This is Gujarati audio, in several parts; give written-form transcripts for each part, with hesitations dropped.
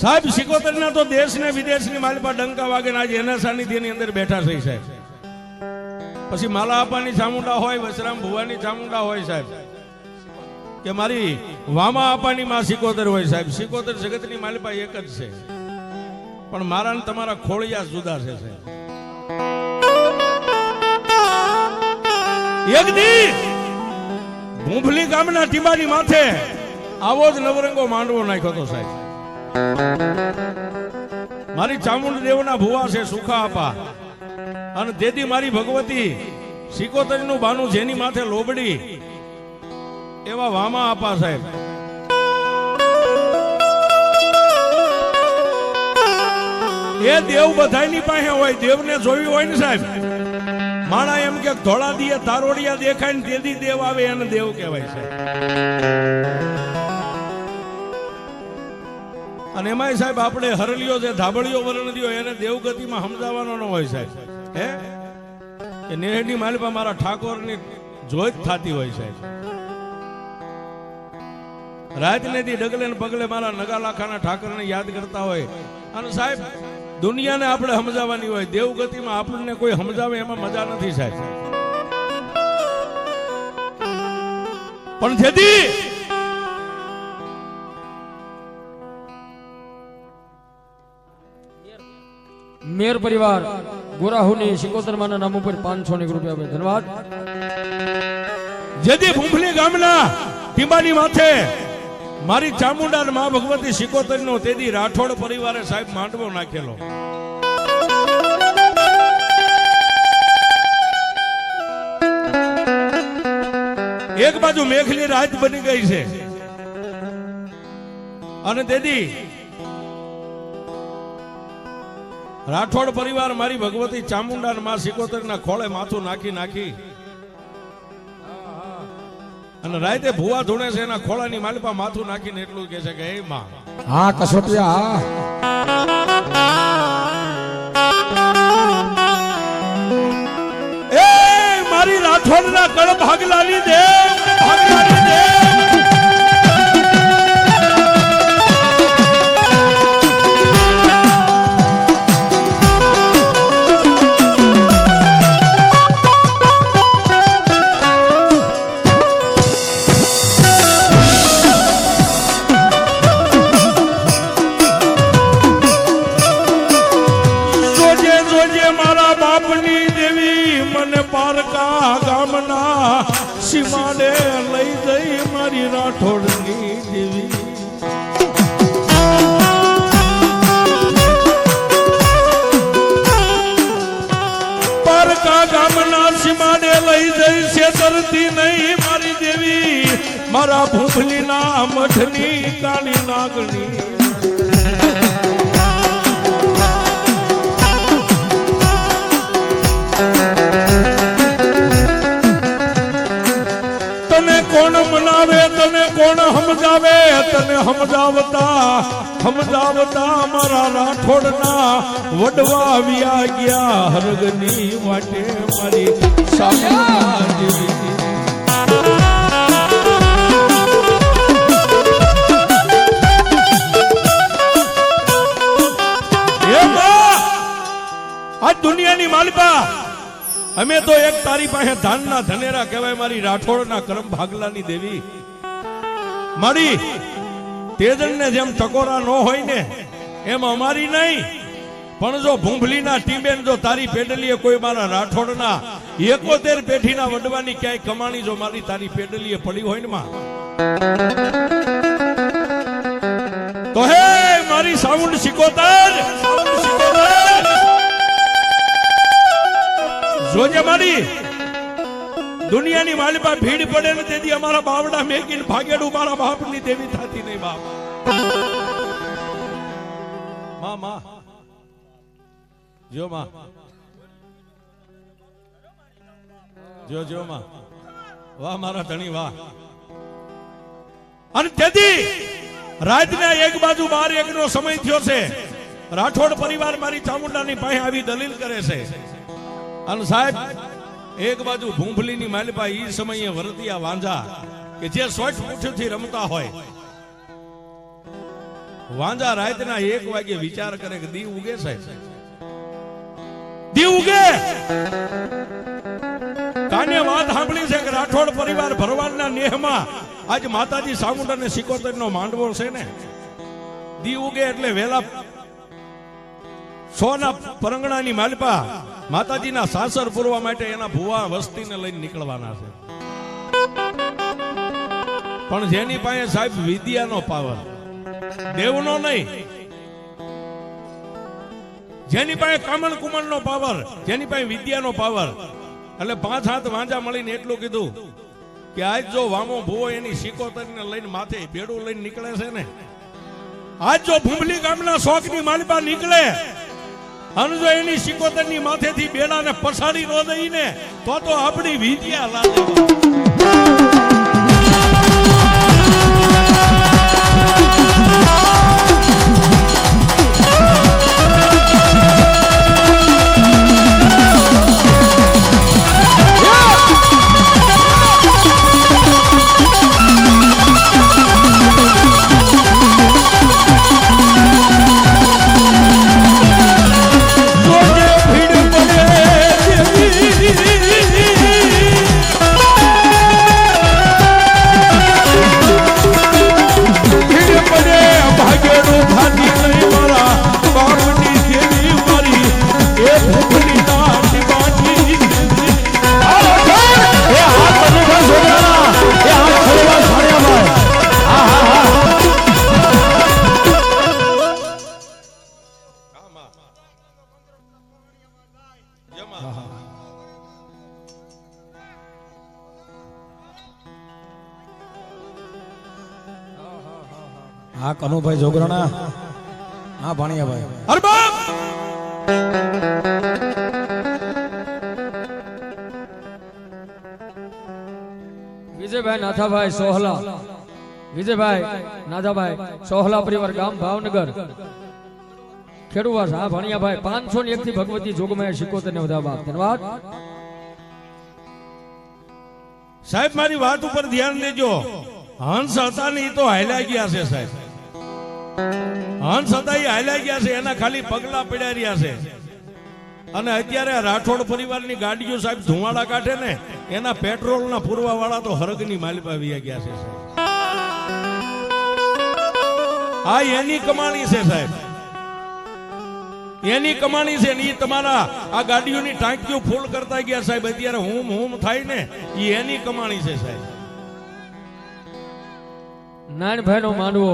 સાહેબ સિકોતરના તો દેશ ને વિદેશની માલપા ડંકા વાગે આજે એના સાનિધ્યની અંદર બેઠા છે સાહેબ. પછી માલા આપાની ચામુંડા હોય, વસરામ ભુવાની ચામુંડા હોય સાહેબ, કે મારી વામા આપાની માં સિકોતર હોય સાહેબ. સિકોતર જગતની માલપા એક જ છે, પણ મારા ને તમારા ખોળિયા જુદા છે સાહેબ. એક દી ભૂંભલી ગામના ટીંબાની માથે આવો જ નવરંગો માંડવો નાખ્યો હતો સાહેબ. મારી ચામુંડ દેવના ભુવા છે સુખા આપા, અને દેદી મારી ભગવતી સિકોતરીનું બાનું જેની માથે લોબડી એવા વામા આપા સાહેબ. એ દેવ બધાની પાસે હોય, દેવને જોયું હોય ને સાહેબ. માણા એમ કે ધોળા દીએ તારોડિયા દેખાય ને તેદી દેવ આવે એને દેવ કહેવાય છે. અને એમાંય સાહેબ આપણે હરલિયો જે ધાબળિયો વર્ણ દિયો એને દેવગતિમાં સમજાવવાનો ન હોય સાહેબ. હે કે નેહની માલપા મારા ઠાકોરની જોત થતી હોય સાહેબ. રાતને દી ડગલે ને પગલે મારા નગાલાખાના ઠાકરને યાદ કરતા હોય. અને સાહેબ દુનિયાને આપણે સમજાવવાની હોય, દેવગતિમાં આપણને કોઈ સમજાવે એમાં મજા નથી સાહેબ. પણ જેથી મેર પરિવાર ગોરાહુની સિકોતર માના નામ ઉપર 500 રૂપિયા આપે. ધન્યવાદ. જેથી ભૂંભલી ગામના ટીંબાની માથે મારી ચામુંડા મા ભગવતી સિકોતરનો તેદી રાઠોડ પરિવારે સાહેબ માંડવો નાખેલો. એક બાજુ મેઘલી રાત બની ગઈ છે, અને તેદી રાઠોડ પરિવાર મારી ભગવતી ચામુંડા મા સિકોતરના ખોળે માથું નાખી નાખી અને રાતે ભુવા ધૂણે છે એના ખોળાની માલપા માથું નાખીને એટલું કહે છે કે હે માં, હા કસોટિયા, એ મારી રાઠોડના કળ ભાગલાની દેવ, ભાગલાની દેવ. પારકા ગામના સીમાડે લઈ જઈ મારી રાઠોડની દેવી. પારકા ગામના સીમાડે લઈ જઈ છેતરતી નહીં મારી દેવી, મારા ભૂંભલીના મઠની કાળી નાગણી. કોણ મનાવે તને કોણ સમજાવે, તને સમજાવતા મારા રાઠોડના વડવા આવ્યા ગયા હરગની વાટે મારી સામના જેવી. આ દુનિયાની માલિકા અમે તો એક તારી પાસે ધાનના ધનેરા કહેવાય મારી રાઠોડના કરમ ભાગલાની દેવી. મારી તેજણને જેમ ટકોરા ન હોય ને એમ અમારી નહીં, પણ જો ભૂંભલીના ટીંબેન જો તારી પેડલીએ કોઈ મારા રાઠોડના 71 પેઠીના વડવાની ક્યાંય કમાણી જો મારી તારી પેડલીએ પડી હોય ને માં, તો હે મારી સાઉન્ડ સિકોતર, જોજે મારી દુનિયાની માલિપા ભીડ પડે ને તેથી અમારા બાવડા મેકીને ભાગેડું મારા બાપની દેવી થતી નહીં બાપ. માં જો માં, જો માં, વાહ મારા ધણી વાહ. અને તેથી રાતના એક બાજુ 12-1 નો સમય થયો છે. રાઠોડ પરિવાર મારી ચામુંડાની પાસે આવી દલીલ કરે છે. અને સાહેબ એક બાજુ ભૂંભલીની માલપા ઈ સમયે વરતિયા વાંજા કે જે 60 મુઠ્ઠીથી રમતા હોય, વાંજા રાતના 1 વાગે વિચાર કરે કે દી ઉગે સાહેબ, દી ઉગે. કાને વાત સાંભળી છે કે રાઠોડ પરિવાર ભરવાડના નેહમાં આજ માતાજી સામુંડ અને સિકોતર નો માંડવો છે ને, દી ઉગે એટલે વેલા સોના પરંગણાની માલપા માતાજીના સાસર પૂરવા માટે એના ભુવા વસ્તીને લઈને નીકળવાના છે. પણ જેની પાસે સાહેબ વિદ્યાનો પાવર, દેવનો નહીં, જેની પાસે કામણ કુમણનો પાવર, જેની પાસે વિદ્યાનો પાવર, એટલે 5 હાથ વાંજા મળીને એટલું કીધું કે આજ જો વામો ભુવો એની સિકોતરને લઈને માથે બેડું લઈને નીકળે છે ને, આજ જો ભૂમલી ગામના શોખની માલપા નીકળે અને જો એની સિકોતરની માથેથી બેડાને પછાડી ન દઈને તો આપણી વિદ્યા લાગે. હા કનુભાઈ જોગરાણા, હા ભાણિયાભાઈ. અરે બાપ વિજયભાઈ નાથાભાઈ સોહલા, વિજયભાઈ નાથાભાઈ સોહલા પરિવાર ગામ ભાવનગર ખેડુવાસ. હા ભાણિયાભાઈ 501 થી ભગવતી જોગમાયા સિકોતર ને વધાવા બાપ ધન્યવાદ. સાહેબ મારી વાત ઉપર ધ્યાન દેજો. હંસ હતા ને એ તો હાલ્યા ગયા છે સાહેબ, હંસ હતા એ હાલ્યા ગયા છે, એના ખાલી પગલા પડ્યા રહ્યા છે. અને અત્યારે રાઠોડ પરિવારની ગાડીઓ સાહેબ ધુમાડા કાઢે ને એના પેટ્રોલના પૂરવા વાળા તો હરગની માલિપા વ્યા ગયા છે સાહેબ. આ એની કમાણી છે સાહેબ, એની કમાણી છે ને. એ તમારા આ ગાડીઓની ટાંકીઓ ફૂલ કરતા ગયા સાહેબ. અત્યારે હુમ થાય ને એ એની કમાણી છે સાહેબ. નાનભાઈ નો માંડવો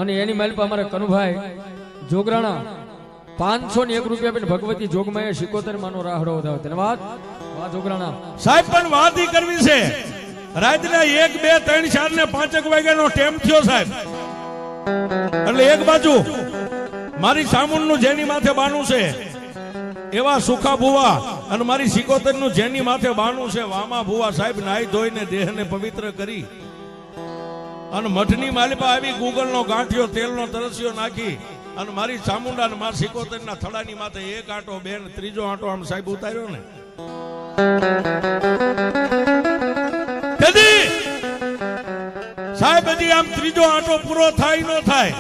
અને એની માલપા અમારા કનુભાઈ જોગરાણા 501 રૂપિયા આપીને ભગવતી જોગમાયા સિકોતર માનો રાહડો વધાવે. ધન્યવાદ. વાહ જોગરાણા સાહેબ. પણ વાત ઈ કરવી છે, રાતના 1, 2, 3, 4 ને 5 વાગ્યાનો ટેમ થયો સાહેબ. એટલે એક બાજુ મારી સામુંડનું જેની માથે બાનું છે એવા સુખા ભુવા અને મારી સિકોતરનું જેની માથે બાનું છે વામા ભુવા સાહેબ નાઈ ધોઈને દેહને પવિત્ર કરી અને મઠની માલિપા આવી ગુગલનો ગાંઠિયો તેલનો તરસ્યો નાખી અને મારી ચામુંડા અને મારી સિકોતરના થડાની માથે 1 આંટો 2 ને 3જો આંટો આમ સાહેબ ઉતાર્યો ને કદી સાહેબ હજી આમ 3જો આંટો પૂરો થાય ન થાય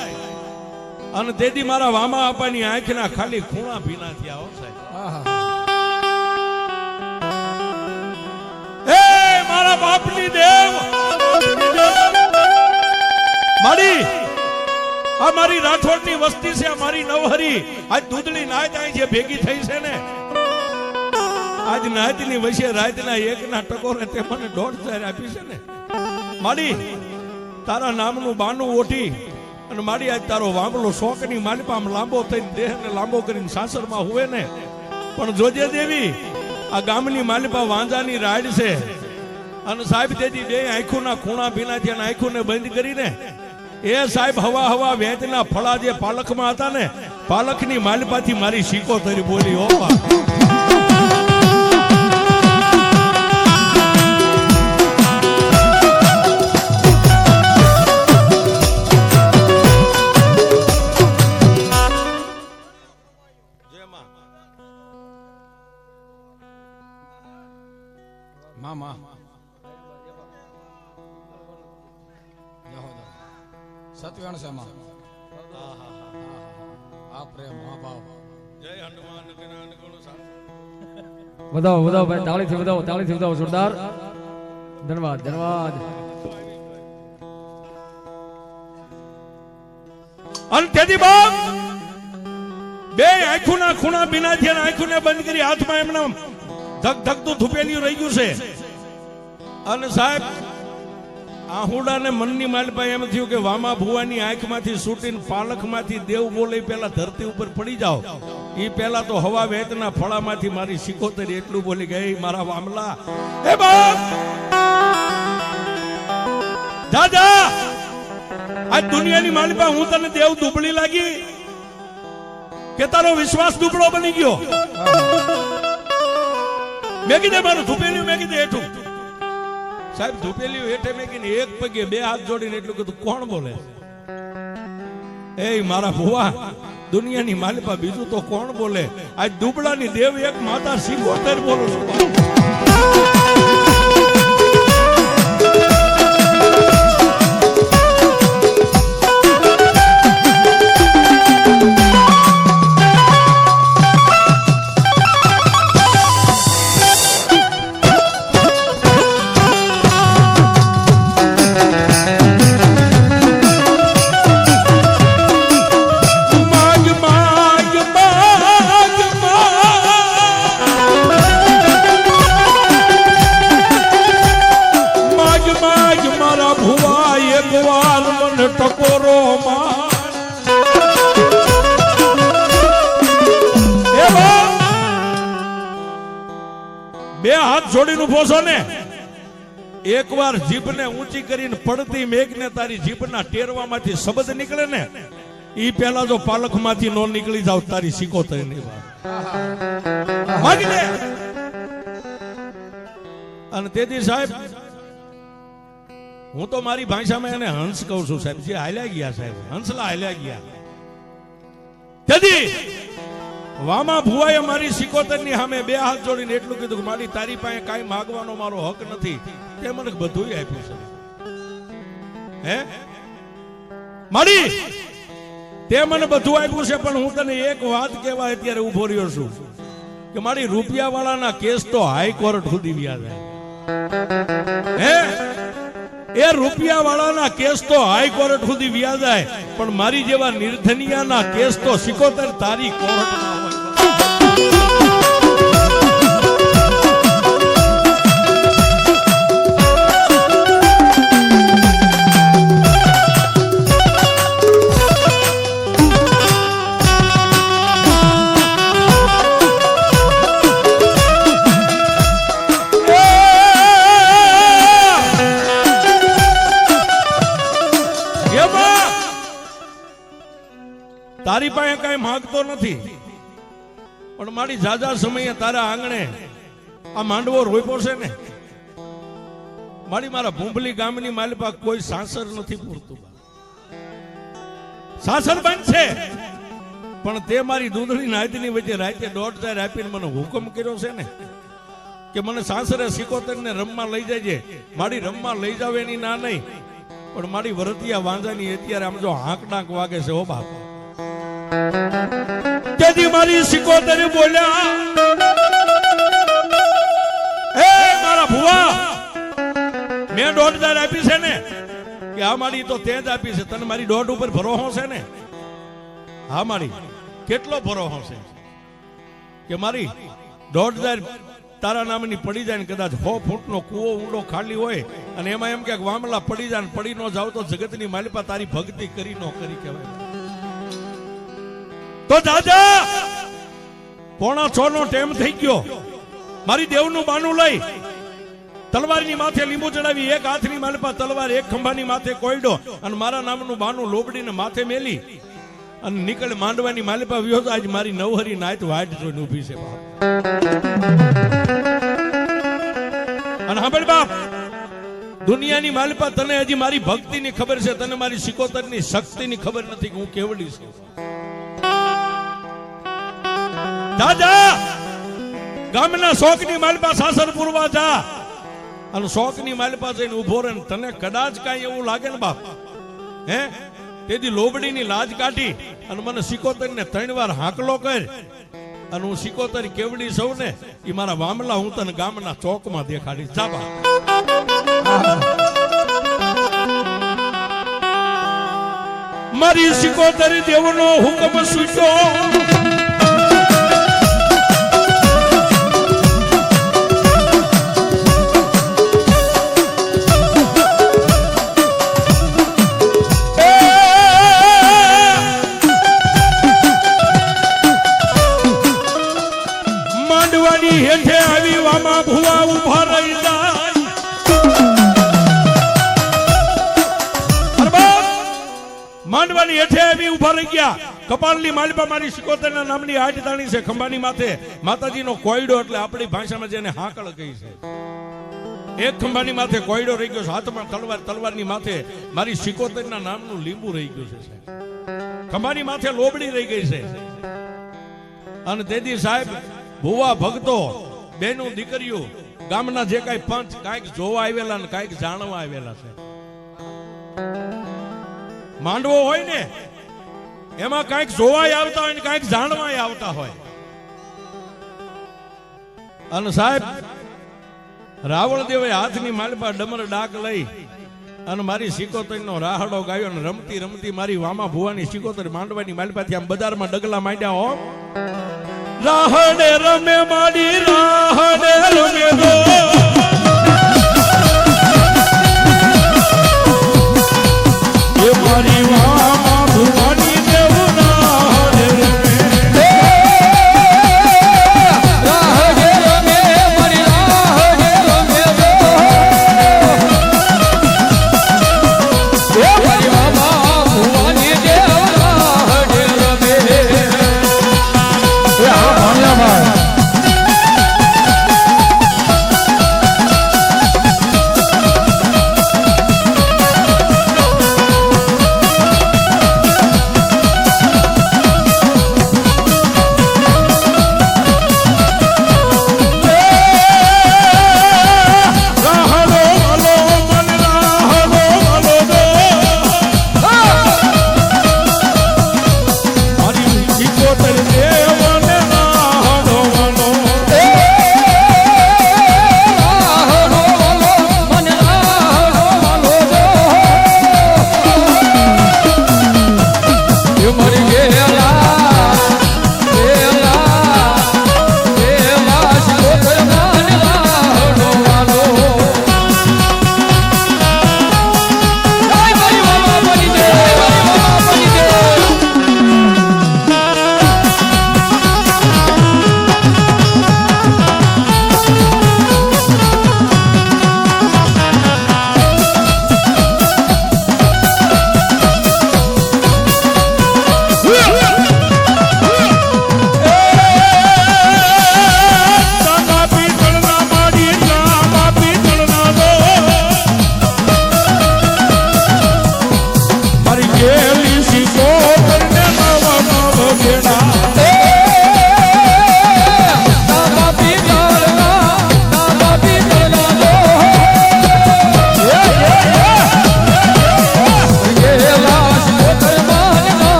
અને તેથી મારા વામા આપાની આંખના ખાલી ખૂણા ભીના થયા હો સાહેબ. એ મારા બાપની દેવ મારી આ મારી રાઠોડની વસ્તી છે, મારી નવહરી આજ દૂધની નાત અહીં જે ભેગી થઈ છે ને આજ નાતની વચ્ચે રાતના 1ના ટકોરે તે મને 1.5 આપી છે ને. મારી તારા નામનું બાનું ઓઠી અને મારી આજ તારો વાંબલો શોકની માલિપામ લાંબો થઈને દેહને લાંબો કરીને સાસરમાં હુએ ને. પણ જોજે દેવી આ ગામની માલિપા વાંજાની રાડ છે અને સાહેબ તેથી 2 આંખોના ખૂણા ભીના છે અને આંખોને બંધ કરીને એ સાહેબ હવા વેચના ફળા જે પાલખમાં હતા ને પાલખની માલિપાથી મારી સિકોતરી બોલી હોવા. મામા સત્યવાણ છે માં આ પ્રેમ આ ભાવ જય હનુમાન જ્ઞાન ગુણ સાગર. વધાવો વધાવો ભાઈ, તાળીથી વધાવો જોરદાર. ધન્યવાદ ધન્યવાદ. અને તેથી બાપ બે આંખોના ખૂણા બીના છે, આંખોને બંધ કરી હાથમાં એમના ધક ધકતું થૂપેલિયું રહી ગયું છે. અને સાહેબ આહુડાને મનની માલપા એમ થયું કે વામા ભુવાની આંખમાંથી છૂટીને પાલખમાંથી દેવ બોલે પેલા ધરતી ઉપર પડી જાઓ. ઈ પેલા તો હવા વેતના ફળામાંથી મારી સિકોતરી એટલું બોલી ગઈ, મારા વામલા એ બાપ દાદા આ દુનિયાની માલપા હું તને દેવ દુબળી લાગી કે તારો વિશ્વાસ દુબળો બની ગયો? મેં કીધે મારું ધૂપેલ્યું, મેં કીધે હેઠું. સાહેબ ધૂપેલ્યું હેઠે મેં કીધે એક પગે બે હાથ જોડીને એટલું કીધું, કોણ બોલે? એ મારા ભુવા દુનિયાની માલપા બીજું તો કોણ બોલે? આજ દુબળાની દેવ એક માતા સિકોતર બોલું છું. બે હાથ જોડીને ઉભો છો ને, એકવાર જીભને ઊંચી કરીને પડતી મેઘને તારી જીભના ટેરવામાંથી શબ્દ નીકળે ને, ઈ પેલા જો પાલખમાંથી નો નીકળી જાવ તારી સિકોતરની વાત માગી લે. અને તેથી સાહેબ હું તો મારી ભાષામાં એને હંસ કહું છું સાહેબ, જે હાલ્યા ગયા સાહેબ, હંસલા હાલ્યા ગયા. તેથી વામા ભુવાએ મારી સિકોતરની સામે બે હાથ જોડીને એટલું કીધું કે મારી તારી પાસે કાંઈ માગવાનો મારો હક નથી, તે મને બધું આપ્યું છે. હે મારી તે મને બધું આપ્યું છે, પણ હું તને એક વાત કહેવા અત્યારે ઉભો રહ્યો છું કે મારી રૂપિયા વાળાના કેસ તો હાઈકોર્ટ સુધી વ્યા જાય. હે એ રૂપિયા વાળાના કેસ તો હાઈકોર્ટ સુધી વ્યા જાય, પણ મારી જેવા નિર્ધનિયાના કેસ તો સિકોતર તારી કોર્ટમાં હોય. તારી પાસે કઈ માંગતો નથી, પણ મારી જાજા સમયે તારા આંગણે આ માંડવો રોપ્યો છે ને, મારી મારા ભૂંભલી ગામની માલપા કોઈ સાસર નથી પૂરતું. સાસર બંધ છે, પણ તે મારી દૂધની નાયતની વચ્ચે રાતે 1.5 આપીને મને હુકમ કર્યો છે ને કે મને સાસરે સિકોતરને રમવા લઈ જાય. મારી રમવા લઈ જાવ એની ના નહીં, પણ મારી વરતિયા વાંજાની અત્યારે આમ જો હાંક ડાંક વાગે છે. ઓ બાપ તેથી મારી સિકોતર બોલ્યા, હે મારા ભુવા મેં 1.5 આપી છે ને, કે આ મારી તો તે જ આપી છે, તને મારી 1.5 ઉપર ભરોસો છે ને? હા મારી કેટલો ભરોસો છે કે મારી 1.5 તારા નામની પડી જાય ને, કદાચ 100 ફૂટનો કૂવો ઊંડો ખાલી હોય અને એમાં એમ કે વામલા પડી જાય ને પડી ન જાવ તો જગતની માલિપા તારી ભક્તિ કરી ન કરી કહેવાય. તો દાદા 5:45 નો ટાઈમ થઈ ગયો, મારી દેવનું બાનું લઈ તલવારની માથે લીંબુ ચડાવી, એક હાથની માલપા તલવાર, એક ખંભાની માથે કોયડો, અને મારા નામનું બાનું લોબડીને માથે મેલી અને નીકળે માંડવાની માલપા વ્યો. આજ મારી નવહરી નાઈટ વાઈટ જોઈને ઊભી છે બાપ. અને સાંભળ બાપ, દુનિયાની માલપા તને હજી મારી ભક્તિની ખબર છે, તને મારી સિકોતરની શક્તિની ખબર નથી કે હું કેવડી છું. દાદા ગામના શોકની માલપા સાસર પૂરવા જા અને શોકની માલપા જઈને ઉભો રહે, તને કદાચ કાંઈ એવું લાગે ને બાપ, હે તેથી લોબડીની લાજ કાઢી અને મને સિકોતર ને 3 વાર હાકલો કર અને હું સિકોતર કેવડી સૌ ને એ મારા વામલા હું તને ગામના ચોકમાં દેખાડીશ. જાબા મારી સિકોતર દેવનો હુકમ સૂચ્યો હેઠે આવી વામાં ભુવા ઉભા રહી જાય. માંડવાની હેઠે આવી ઉભા રહી ગયા. કપાળની માલિપા મારી સિકોતરના નામની આઠ તાણી છે. ખંભાની માથે માતાજીનો કોયડો એટલે આપણી ભાષામાં જેને હાકળ કહી છે. એક ખંભાની માથે કોયડો રહી ગયો છે. હાથમાં તલવાર, તલવારની માથે મારી સિકોતરના નામનું લીંબુ રહી ગયું છે. ખંભાની માથે લોબડી રહી ગઈ છે. અને તેથી સાહેબ ભુવા ભક્તો બેનો દીકરીઓ ગામના જે કાંઈ પંચ કાંઈક જોવા આવેલા ને કાંઈક જાણવા આવેલા છે. માંડવો હોય ને એમાં કાંઈક જોવાય આવતા હોય ને કાંઈક જાણવાય આવતા હોય. અને સાહેબ રાવળદેવે હાથની માલપા ડમર ડાક લઈ અને મારી સિકોતરનો રાહડો ગાયો ને રમતી રમતી મારી વામા ભુવાની સિકોતર માંડવાની માલપાથી આમ બજારમાં ડગલા માંડ્યા હો. રાહડે રમે માડી રાહડે રમે દો એ મારી વામા ભુવાની દેવ રાહડે રમે રાહડે રમે મારી રાહડે રમે દો એ મારી વામા ભુવાની દેવ રાહડે રમે.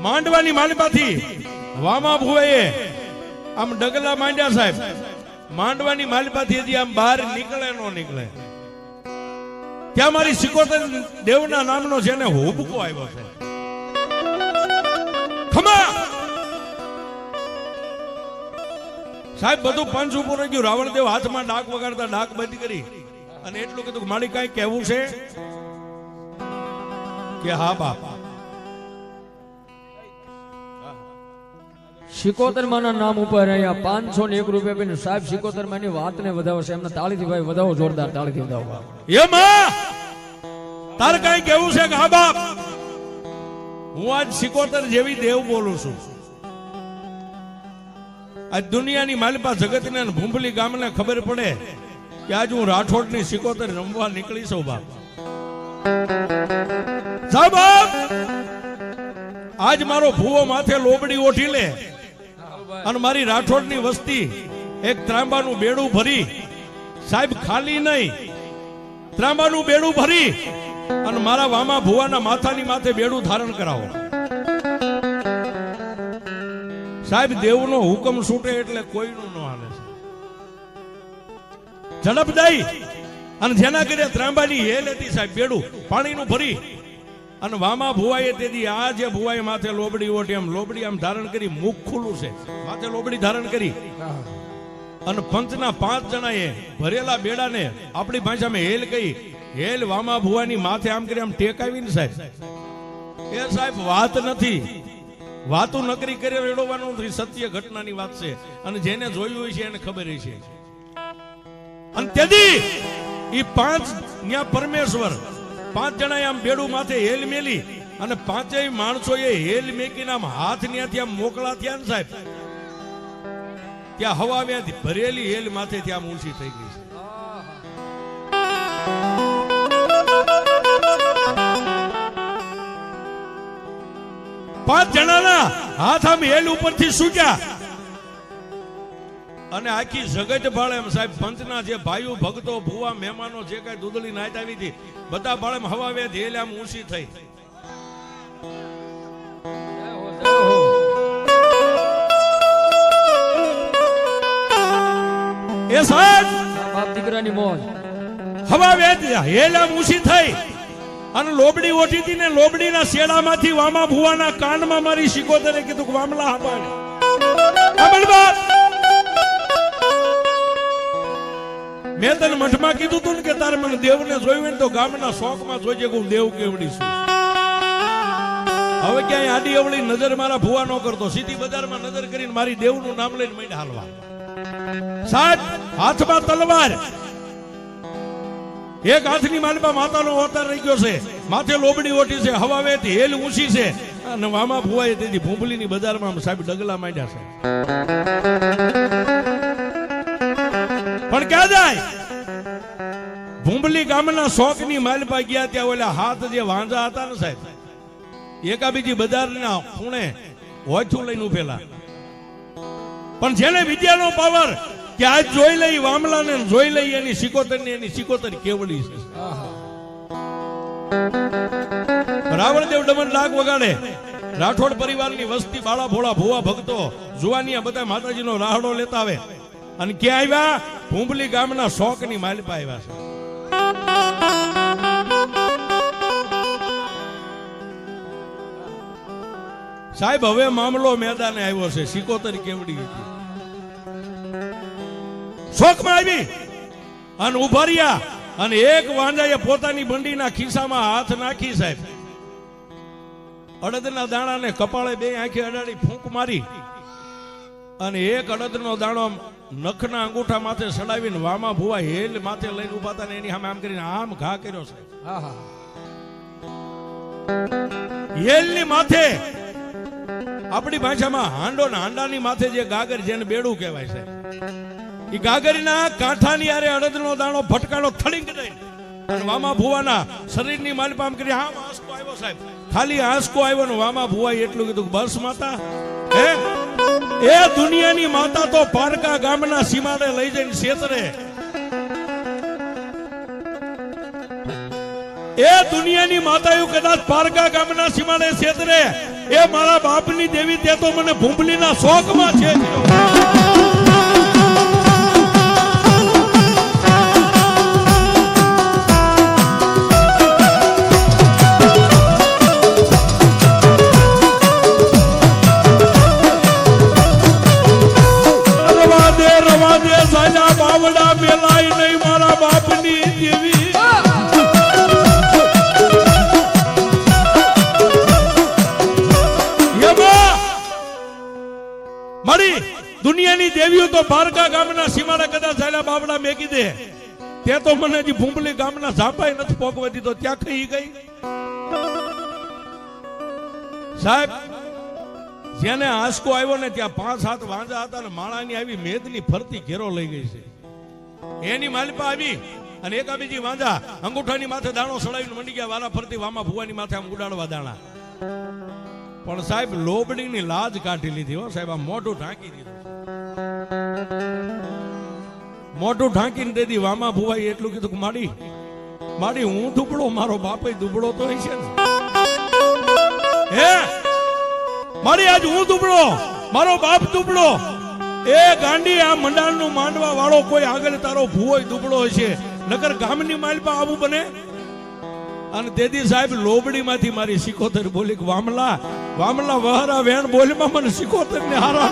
માંડવાની માલિપાથી વામા ભુવાએ આમ ડગલા માંડ્યા સાહેબ. માંડવાની માલિપાથી હજી આમ બહાર નીકળે નો નીકળે ત્યાં મારી સિકોતર દેવના નામનો છે ને હોબકો આવ્યો છે. ખમા સાહેબ બધું પંચ ઉપર રહી ગયું. રાવણદેવ હાથમાં ડાક વગાડતા ડાક બંધ કરી અને એટલું કીધું કે મારી કઈ કહેવું છે કે હા બાપ. સિકોતર માના નામ ઉપર અહીંયા 501 રૂપિયા બેન સાહેબ સિકોતર માની વાતને વધાવો છે. એમને તાળીથી ભાઈ વધાવો, જોરદાર તાળીથી વધાવો. એ માં તાર કઈ કેવું છે કે હા બાપ હું આજ સિકોતર જેવી દેવ બોલું છું. આજ દુનિયાની માલિપા જગતને અને ભૂંભલી ગામને ખબર પડે કે આજ હું રાઠોડની સિકોતર રમવા નીકળી છું બાપ. સાહેબ આજ મારો ભૂવો માથે લોબડી ઓઠી લે અને મારી રાઠોડની વસ્તી એક ત્રાંબાનું બેડું ભરી, સાહેબ ખાલી નહીં, ત્રાંબાનું બેડું ભરી અને મારા વામા ભુવાના માથાની માથે બેડું ધારણ કરાવો. સાહેબ દેવનો હુકમ છૂટે એટલે કોઈનું ન હાલે. ઝડપ દઈ અને જેના કરે ત્રાંબાની હેલ હતી સાહેબ બેડું પાણીનું ભરી અને વામા ભુવાએ તેથી આ જે ભુવાએ માથે લોબડી ઓઠી એમ લોબડી આમ ધારણ કરી, મુખ ખુલ્લું છે, માથે લોબડી ધારણ કરી અને પંચના 5 જણાએ ભરેલા બેડાને આપણી ભાષામાં હેલ કહી, હેલ વામા ભુવાની માથે આમ કરી આમ ટેકાવીને સાહેબ એ સાહેબ વાત નથી, વાતો નકરી કરી રેડવાનું નથી, સત્ય ઘટનાની વાત છે અને જેને જોયું હોય છે એને ખબર છે. અને તેથી ઈ 5 ન્યા પરમેશ્વર 5 જણાએ આમ બેડું માથે હેલ મેલી અને 5 માણસોએ હેલ મેકીને આમ હાથ ન્યાથી આમ મોકલા થયા ને સાહેબ, ત્યાં હવા વ્યાથી ભરેલી હેલ માથે ત્યાં ઊંચી થઈ ગઈ છે. પાંચ જણાના હાથ આમ હેલ ઉપરથી સૂક્યા અને આખી જગત ભાળે સાહેબ પંચના જે ભાઈઓ ભક્તો ભુવા મહેમાનો જે કઈ દૂધળી નાચ આવી હતી બધા ભાળે હવા વ્યાથી હેલ આમ ઊંચી થઈ. એ સાહેબ બાપ દીકરાની મોજ હવા વ્યાથી હેલ આમ ઊંચી થઈ અને લોબડી ઓઠી હતી ને લોબડીના શેડામાંથી વામા ભુવાના કાનમાં મારી શિકોતરે કીધું કે વામલા હાંભળ મેં તને મઠમાં કીધું તું ને કે તારે મને દેવને જોયું ને તો ગામના શોખમાં જોજે કે હું દેવ કેવડી છું. હવે ક્યાંય આડી અવળી નજર મારા ભુવા નો કરતો, સીધી બજારમાં નજર કરીને મારી દેવનું નામ લઈને માંડ હાલવા. સાહેબ હાથમાં તલવાર, એક હાથની માલમાં માતાનો અવતાર રહી ગયો છે, માથે લોબડી ઓઠી છે, હવા વેતી હેલ ઊંચી છે અને વામા ભુવાએ તેથી ભૂંબલીની બજારમાં સાહેબ ડગલા માંડ્યા છે. પણ ક્યાં જાય? ભૂંબલી ગામના શોકની માલપા ગયા ત્યાં ઓલા હાથ જે વાંજા હતા ને સાહેબ એકાબીજી બજારના ખૂણે હોચું લઈને ઉભેલા. પણ જેને વિદ્યાનો પાવર કે આજ જોઈ લઈ વામલાને જોઈ લઈ એની સિકોતર કેવડી છે. રાવણદેવ ડમન ડાક વગાડે, રાઠોડ પરિવારની વસ્તી બાળા ભોળા ભુવા ભક્તો જુવાનિયા બધા માતાજીનો રાહડો લેતા આવે અને ક્યાં આવ્યા? ભૂંબલી ગામના શોકની માલપા આવ્યા છે. સાહેબ હવે મામલો મેદાને આવ્યો છે. સિકોતર કેવડી હતી, શોકમાં આવી અને ઉભા રહ્યા અને એક વાંજાએ પોતાની બંડીના ખિસ્સામાં હાથ નાખી સાહેબ અડદના દાણાને કપાળે બે આંખે અડાડી ફૂંક મારી અને એક અડદનો દાણો નખના અંગૂઠા માથે સડાવીને વામા ભુવા હેલ માથે લઈને ઉભા હતા ને એની સામે આમ કરીને આમ ઘા કર્યો છે. હેલની માથે આપણી ભાષામાં હાંડો ને હાંડાની માથે જે ગાગર જેને બેડું કહેવાય છે એ ગાગરીના કાંઠાની આરે અડદનો દાણો ફટકાણો થડીંગ દઈ અને વામા ભુવાના શરીરની માલપા આમ કરી આમ આંસકો આવ્યો સાહેબ, ખાલી આંસકો આવ્યો ને વામા ભુવાએ એટલું કીધું બસ માતા હે એ દુનિયાની માતા તો પારકા ગામના સીમાડે લઈ જઈને છેતરે, એ દુનિયાની માતાઓ કદાચ પારકા ગામના સીમાડે છેતરે, એ મારા બાપની દેવી તે તો મને ભૂંબલીના શોકમાં છે. રવા દે સાજા બાવડા મેલાય નહીં મારા બાપની દેવી. મારી દુનિયાની દેવીઓ તો પારકા ગામના સીમાડા કદાચ સાયલા બાવડા મેકી દે, તે તો મને હજી ભૂંબલી ગામના ઝાપાય નથી પોકવા દીધો, ત્યાં કઈ ગઈ સાહેબ. જેને આંસકો આવ્યો ને ત્યાં 5-7 વાંજા હતા ને માળાની આવી મેદની ફરતી ઘેરો લઈ ગઈ છે. એની માલપા આવી અને એકા બીજી વાંજા અંગૂઠાની માથે દાણો સડાવીને મંડી ગયા વારા ફરતી વામા ભુવાની માથે આમ ઉડાડવા દાણા. પણ સાહેબ લોબડીની લાજ કાઢી લીધી હો સાહેબ. આ મોઢું ઢાંકી દીધું. મોઢું ઢાંકીને દેદી વામા ભુવાઈ એટલું કીધું કે માડી માડી હું દુબળો, મારો બાપે દુબળો તો હશે ને. હે મારી આજ હું દુબળો, મારો બાપ દુબળો. એ ગાંડી આ મંડાણનું માંડવા વાળો કોઈ આગળ તારો ભુવોય દુબળો હશે, નકર ગામની માલપા આવું બને. અને દેદી સાહેબ લોબડીમાંથી મારી સિકોતર બોલી કે વામલા વામલા વહરા વેણ બોલીમાં મને સિકોતર ને હારા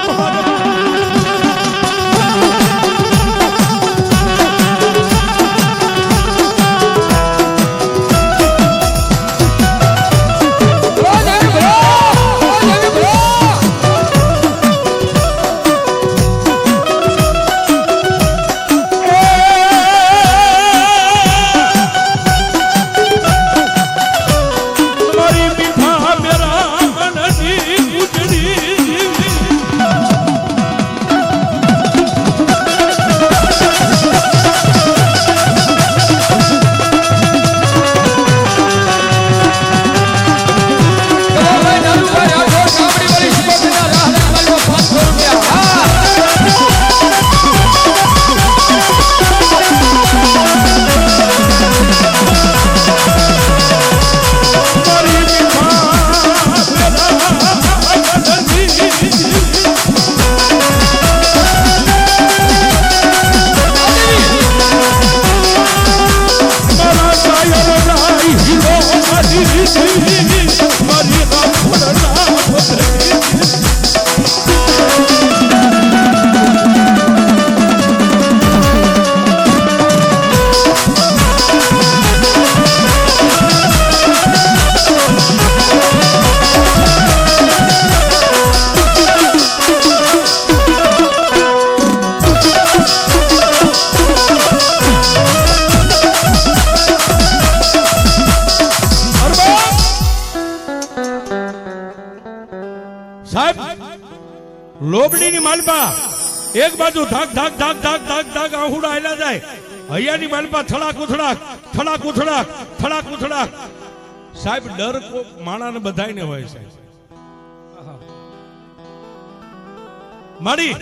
લોબડીની માલપા એક બાજુ ધાક ધાક ધાક ધાક ધાક ધાક આહુડા હાલ્યા જાય. હૈયાની માલપા થડાક ઉથડાક થડાક ઉથડાક થડાક ઉથડાક. સાહેબ ડર માણાને બધાયને હોય છે. માડી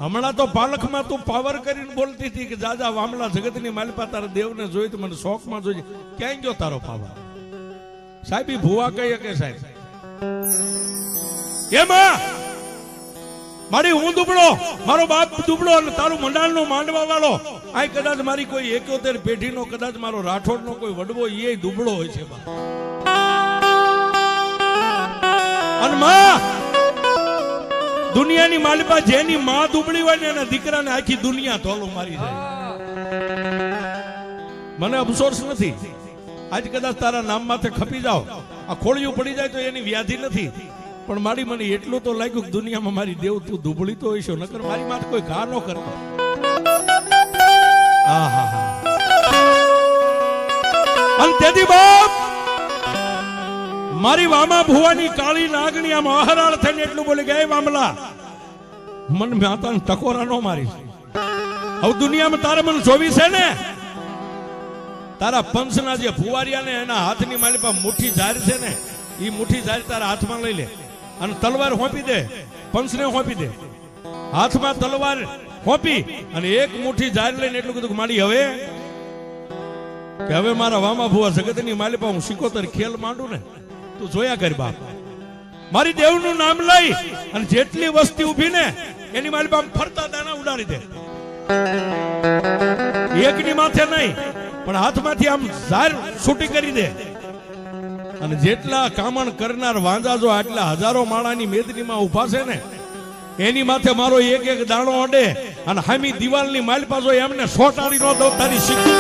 હમણાં તો પાલખમાં તું પાવર કરીને બોલતી હતી કે જાજા વામલા જગતની માલપા તારા દેવને જોઈ તો મને શોખમાં જોઈ. ક્યાંય ગયો તારો પાવર? સાહેબ ઈ ભુવા કહીએ કે સાહેબ એમાં મારી હું દુબળો, મારો બાપ દુબળો અને તારું મંડાણનો માંડવા વાળો. આ કદાચ મારી કોઈ 71 પેઢીનો કદાચ મારો રાઠોડનો કોઈ વડવો એ દુબળો હોય છે. અને માં દુનિયાની માલિપા જેની માં દુબળી હોય ને એના દીકરાને આખી દુનિયા ધોલું મારી જાય. મને અફસોસ નથી આજ કદાચ તારા નામ માથે ખપી જાઓ, આ ખોળિયું પડી જાય તો એની વ્યાધિ નથી. પણ મારી મને એટલું તો લાગ્યું કે દુનિયામાં મારી દેવ તું દુબળી તો હશો, નકર મારી માથે કોઈ ઘા ન કરતો. અને તેથી બાપ મારી વામા ભુવાની કાળી નાગણી આમ અહરાળ થઈને એટલું બોલી ગયા, વામલા મન માતાને ટકોરા નો મારી. હવે દુનિયામાં તારે મને જોવી છે ને? તારા પંચના જે ફુવારિયા ને એના હાથની માલી પાસે મુઠ્ઠી ઝાર છે ને, એ મુઠ્ઠી ઝાર તારા હાથમાં લઈ લે અને તલવાર હોપી દે, પંચને હોપી દે. હાથમાં તલવાર હોપી અને એક મુઠ્ઠી ઝાર લઈને એટલું કીધું કે માડી હવે કે હવે મારા વામા ભુવા જગતની માલી પાસે હું 71 ખેલ માંડું ને, તું જોયા કર બાપ. મારી દેવનું નામ લઈ અને જેટલી વસ્તી ઉભી ને એની માલી પાસે ફરતા દાણા ઉડાડી દે. એકની માથે નહીં પણ હાથમાંથી આમ ઝાર છૂટી કરી દે. અને જેટલા કામણ કરનાર વાંજા જો આટલા હજારો માળાની મેદનીમાં ઉભા છે ને એની માથે મારો એક એક દાણો અડે અને હામી દિવાલની માલપા જો એમને સોટાડી નો દો તારી શીખી.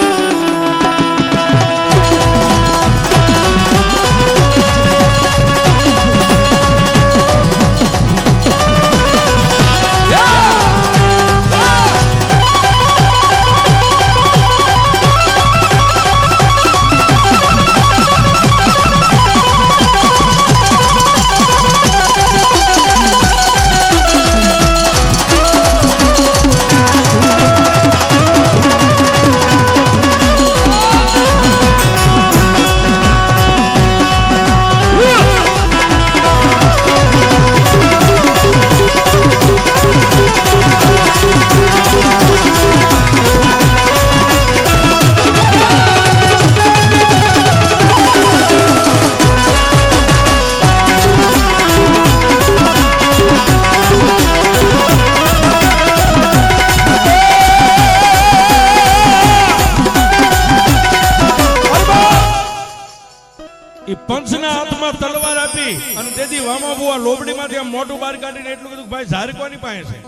પંચના હાથમાં તલવાર આપી અને તેથી વામા ભુવા લોબડીમાંથી આમ મોટું બહાર કાઢીને એટલું કીધું ભાઈ ઝાર કોની પાસે છે.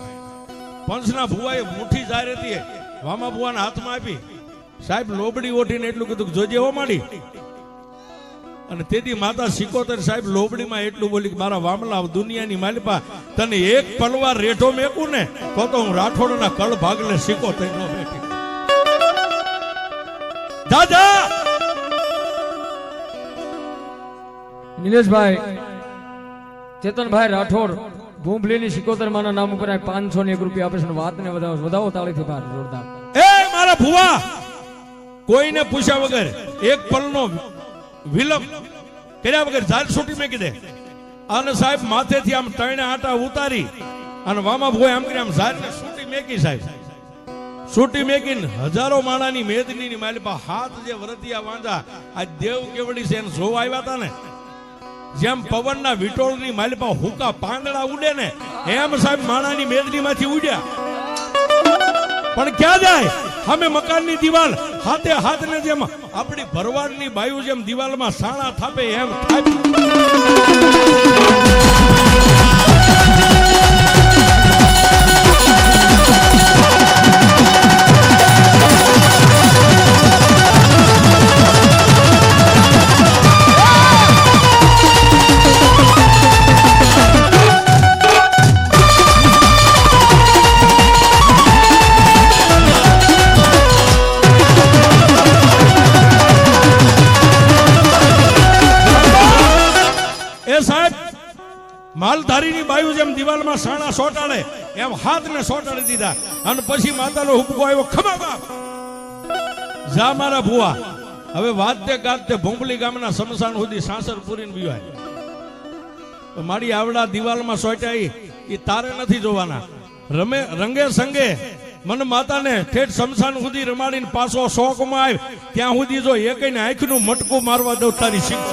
પંચના ભુવાએ મુઠ્ઠી ઝાર હતી વામા ભુવાના હાથમાં આપી. સાહેબ લોબડી ઓઠીને એટલું કીધું જોજે હો માડી. અને તેથી માતા સિકોતર સાહેબ લોબડીમાં એટલું બોલી કે મારા વામલા દુનિયાની માલિપા તને એક પલવાર રેઠો મેકું ને તો હું રાઠોડના કળ ભાગલે સિકોતર નો બેઠી. દાદા નિલેશભાઈ ચેતનભાઈ રાઠોડ ભૂંભલીની સિકોતર માના નામ ઉપર 501 રૂપિયા આપે છે. વાતને વધાવો તાળીથી બહાર જોરદાર. એ મારા ભુવા કોઈને પૂછ્યા વગર એક પલનો વિલંબ કર્યા વગર ઝાલ છૂટી મેકી દે. અને સાહેબ માથેથી આમ ત્રણ આટા ઉતારી અને વામા ભુવાએ આમ કરી આમ ઝાલને છૂટી મેકી. સાહેબ છૂટી મેકીને હજારો માણાની મેદનીની માલિપા હાથ જે વરતિયા વાંધા આ દેવ કેવડી છે એને જોવા આવ્યા હતા ને, જેમ પવનના વિટોળની માલિપા હુકા પાંદડા ઉડે ને એમ સાહેબ માણાની મેદનીમાંથી ઉડ્યા. પણ ક્યાં જાય? અમે મકાનની દિવાલ હાથે હાથને જેમ આપણી ભરવાડની બાયુ જેમ દિવાલમાં સાણા થાપે એમ થાપે. માલધારીની બાયુ જેમ દિવાલમાં સાણા સોટાડે એમ હાથને સોટાડી દીધા. અને પછી માતાનો હુકમ આવ્યો ખમા બાપ જા મારા ભુવા. હવે વાજતે ગાજતે ભોંભલી ગામના સમસાન સુધી સાસર પૂરીને બીવાય. મારી આવડા દિવાલમાં સોટાઈ એ તારે નથી જોવાના. રંગે સંગે મન માતાને ઠેઠ સમસાન સુધી રમાડીને પાછો શોકમાં આવ ત્યાં સુધી જો એકઈને આંખનું મટકું મારવા દઉં તારી શીખ.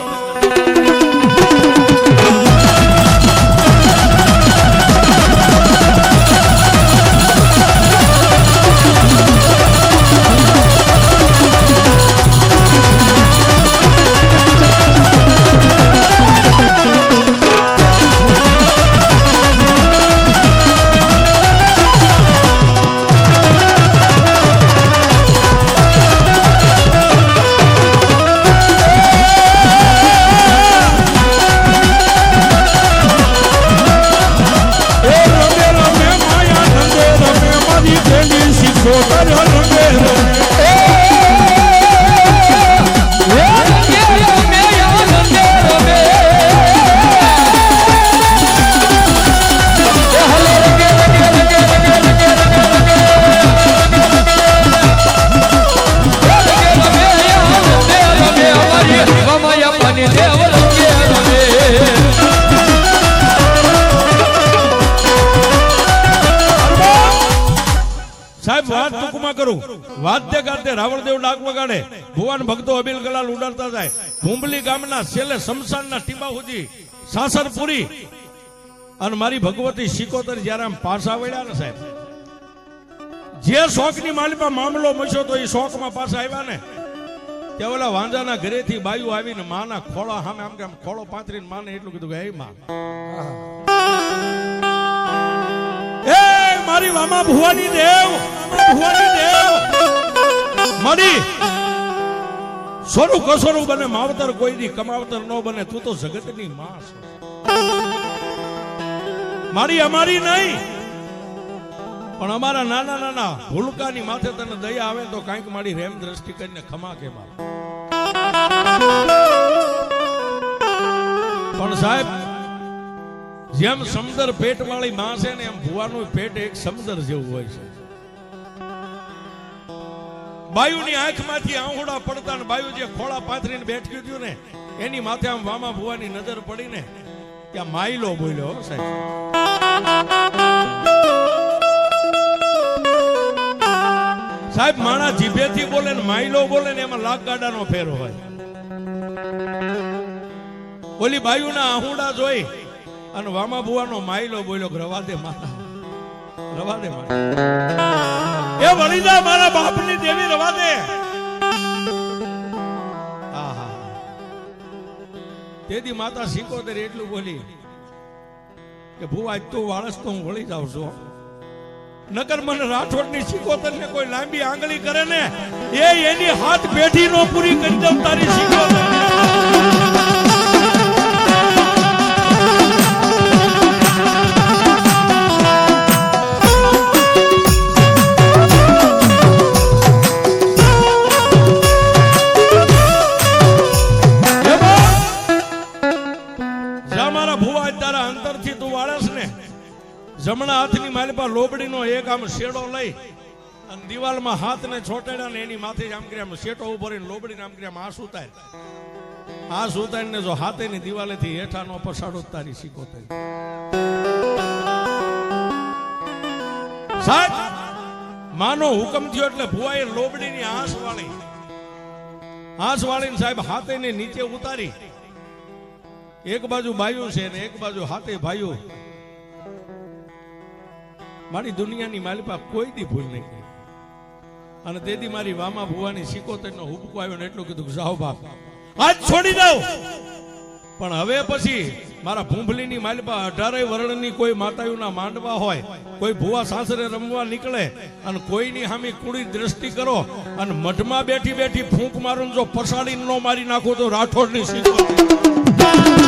સાહેબ વાત ટૂંકમાં કરું. વાદ્ય ગાતે રાવણદેવ ડાક વગાડે, ભુવન ભક્તો અબીલ ગલાલ ઉડાડતા જાય. ભૂંભલી ગામના છેલ્લે શમશાનના ટીબા સુધી સાસર પૂરી અને મારી ભગવતી સિકોતર જ્યારે આમ પાછા વળ્યા ને સાહેબ, જે શોકની માલિપા મામલો મચ્યો તો એ શોકમાં પાછા આવ્યા ને ત્યાં ઓલા વાંજાના ઘરેથી બાયુ આવીને માના ખોળા સામે આમ કે આમ ખોળો પાથરીને માને એટલું કીધું કે હે માં એ મારી વામા ભુવાની દેવ, ભુવાની દેવ મારી સોનું કસોરું બને માવતર કોઈ દી કમાવતર ન બને, તું તો જગતની માં છો મારી. અમારી નહીં પણ અમારા નાના નાના ભૂલકાની માથે તને દયા આવે તો કાંઈક મારી રેમ દ્રષ્ટિ કરીને ખમા કે માર. પણ સાહેબ જેમ સમુદ્ર પેટ વાળી માં છે ને એમ ભુવાનું પેટ એક સમુદ્ર જેવું હોય છે. બાયુની આંખમાંથી આંહુડા પડતા ને બાયુ જે ખોળા પાથરીને બેઠ્યું હતું ને એની માથે આમ વામા ભુવાની નજર પડીને ત્યાં માયલો બોલ્યો સાહેબ. સાહેબ માણા જીભેથી બોલે ને માયલો બોલે ને એમાં લાખ ગાડાનો ફેર હોય. ઓલી બાયુના આહુડા જોઈ અને વામા ભુવાનો માયલો બોલ્યો રવા દે માતા, રવા દે માતા, એ વળી જા મારા બાપની દેવી, રવા દે. તેથી માતા સિકોતર એટલું બોલી કે ભૂ આજ તું વાળસ તો હું વળી જાઉં છું. નકર મને રાઠોડની સિકોતર ને કોઈ લાંબી આંગળી કરે ને એની હાથ પેઢી નો પૂરી કરી દઉં તારી સિકોતર. જમણા હાથની માલપા લોબડીનો એક આમ શેડો લઈ અને દિવાલમાં હાથને છોટેડા ને એની માથે આમ કરી આમ શેટો ઉભો રહીને લોબડીને આમ કરી આમ આ સુતારીને જો હાથેની દિવાલેથી હેઠાનો પસાડો તારી સિકોતર. સાહેબ માનો હુકમ થયો એટલે ભુવાએ લોબડીની આંસ વાળીને સાહેબ હાથેને નીચે ઉતારી. એક બાજુ બાયું છે ને એક બાજુ હાથે ભાયું. મારી દુનિયાની માલિપા કોઈ દી ભૂલ નહીં કરી. અને તેથી મારી વામા ભુવાની સિકોતરનો હુબકો આવ્યો ને એટલું કીધું જાઓ બાપ આજ છોડી દઉં. પણ હવે પછી મારા ભૂંભલીની માલિપા 18 વર્ણની કોઈ માતાઓના માંડવા હોય, કોઈ ભુવા સાસરે રમવા નીકળે અને કોઈની સામે કુડી દ્રષ્ટિ કરો અને મઢમાં બેઠી બેઠી ફૂંક મારું જો પસાડી ન મારી નાખો તો રાઠોડની સિકોતર.